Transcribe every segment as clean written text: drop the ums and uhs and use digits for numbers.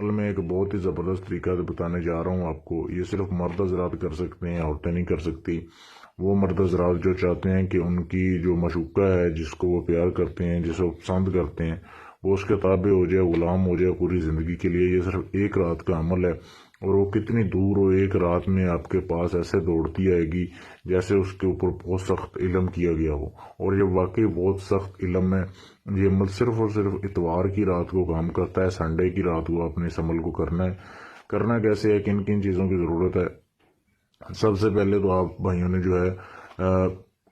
کل میں ایک بہت ہی زبردست طریقہ بتانے جا رہا ہوں آپ کو. یہ صرف مرد حضرات کر سکتے ہیں، عورتیں نہیں کر سکتی. وہ مرد حضرات جو چاہتے ہیں کہ ان کی جو مشوقہ ہے، جس کو وہ پیار کرتے ہیں، جسے وہ پسند کرتے ہیں، وہ اس کے تابع ہو جائے، غلام ہو جائے پوری زندگی کے لیے. یہ صرف ایک رات کا عمل ہے، اور وہ کتنی دور ہو ایک رات میں آپ کے پاس ایسے دوڑتی آئے گی جیسے اس کے اوپر بہت سخت علم کیا گیا ہو. اور یہ واقعی بہت سخت علم ہے. یہ عمل صرف اور صرف اتوار کی رات کو کام کرتا ہے. سنڈے کی رات کو آپ نے اس عمل کو کرنا کیسے ہے، کن کن چیزوں کی ضرورت ہے. سب سے پہلے تو آپ بھائیوں نے جو ہے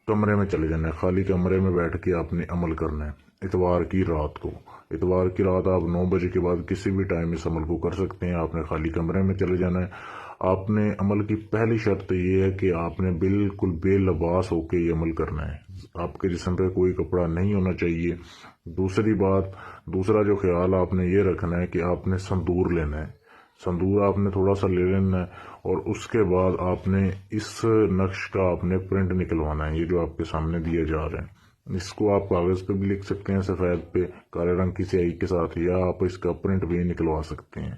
کمرے میں چلے جانا ہے. خالی کمرے میں بیٹھ کے آپ نے عمل کرنا ہے اتوار کی رات کو. اتوار کی رات آپ 9 بجے کے بعد کسی بھی ٹائم اس عمل کو کر سکتے ہیں. آپ نے خالی کمرے میں چلے جانا ہے. آپ نے عمل کی پہلی شرط یہ ہے کہ آپ نے بالکل بے لباس ہو کے یہ عمل کرنا ہے. آپ کے جسم پہ کوئی کپڑا نہیں ہونا چاہیے. دوسرا جو خیال آپ نے یہ رکھنا ہے کہ آپ نے سندور لینا ہے. سندور آپ نے تھوڑا سا لے لینا ہے، اور اس کے بعد آپ نے اس نقش کا آپ نے پرنٹ نکلوانا ہے. یہ جو آپ کے سامنے دیے جا رہے ہیں، اس کو آپ کاغذ پہ بھی لکھ سکتے ہیں سفید پہ کالے رنگ کی سیاہی کے ساتھ، یا آپ اس کا پرنٹ بھی نکلوا سکتے ہیں.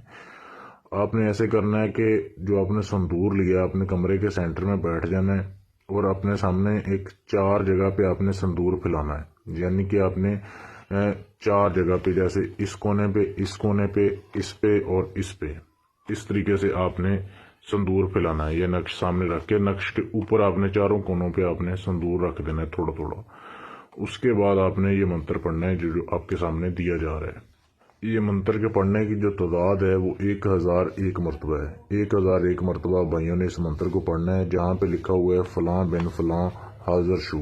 آپ نے ایسے کرنا ہے کہ جو آپ نے سندور لیا، اپنے کمرے کے سینٹر میں بیٹھ جانا ہے، اور اپنے سامنے ایک 4 جگہ پہ آپ نے سندور پھیلانا ہے. یعنی کہ آپ نے 4 جگہ پہ، جیسے اس کونے پہ، اس کونے پہ، اس پہ اور اس پہ، اس طریقے سے آپ نے سندور پھیلانا ہے. یہ نقش سامنے رکھ کے، نقش کے اوپر آپ نے 4 کونوں پہ آپ نے سندور رکھ دینا ہے تھوڑا تھوڑا. اس کے بعد آپ نے یہ منتر پڑھنا ہے جو آپ کے سامنے دیا جا رہا ہے. یہ منتر کے پڑھنے کی جو تعداد ہے وہ 1001 مرتبہ ہے. 1001 مرتبہ بھائیوں نے اس منتر کو پڑھنا ہے. جہاں پہ لکھا ہوا ہے فلاں بن فلاں حاضر شو،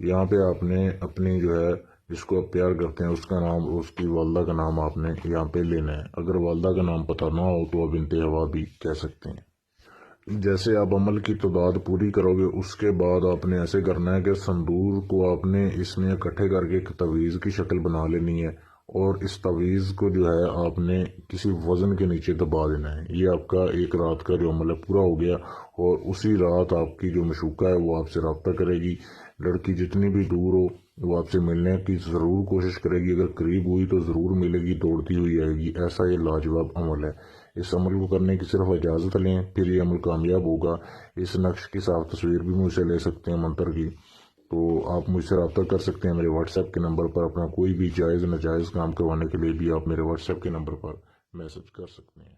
یہاں پہ آپ نے اپنی جو ہے جس کو آپ پیار کرتے ہیں اس کا نام، اس کی والدہ کا نام آپ نے یہاں پہ لینا ہے. اگر والدہ کا نام پتہ نہ ہو تو آپ بنت ہوا بھی کہہ سکتے ہیں. جیسے آپ عمل کی تعداد پوری کرو گے، اس کے بعد آپ نے ایسے کرنا ہے کہ سندور کو آپ نے اس میں اکٹھے کر کے ایک تعویذ کی شکل بنا لینی ہے، اور اس تعویذ کو جو ہے آپ نے کسی وزن کے نیچے دبا دینا ہے. یہ آپ کا ایک رات کا جو عمل ہے پورا ہو گیا. اور اسی رات آپ کی جو مشوقہ ہے وہ آپ سے رابطہ کرے گی. لڑکی جتنی بھی دور ہو وہ آپ سے ملنے کی ضرور کوشش کرے گی. اگر قریب ہوئی تو ضرور ملے گی، دوڑتی ہوئی آئے گی. ایسا یہ لاجواب عمل ہے. اس عمل کو کرنے کی صرف اجازت لیں، پھر یہ عمل کامیاب ہوگا. اس نقش کی صاف تصویر بھی مجھ سے لے سکتے ہیں منتر کی. تو آپ مجھ سے رابطہ کر سکتے ہیں میرے واٹس ایپ کے نمبر پر. اپنا کوئی بھی جائز ناجائز کام کروانے کے لیے بھی آپ میرے واٹس ایپ کے نمبر پر میسج کر سکتے ہیں.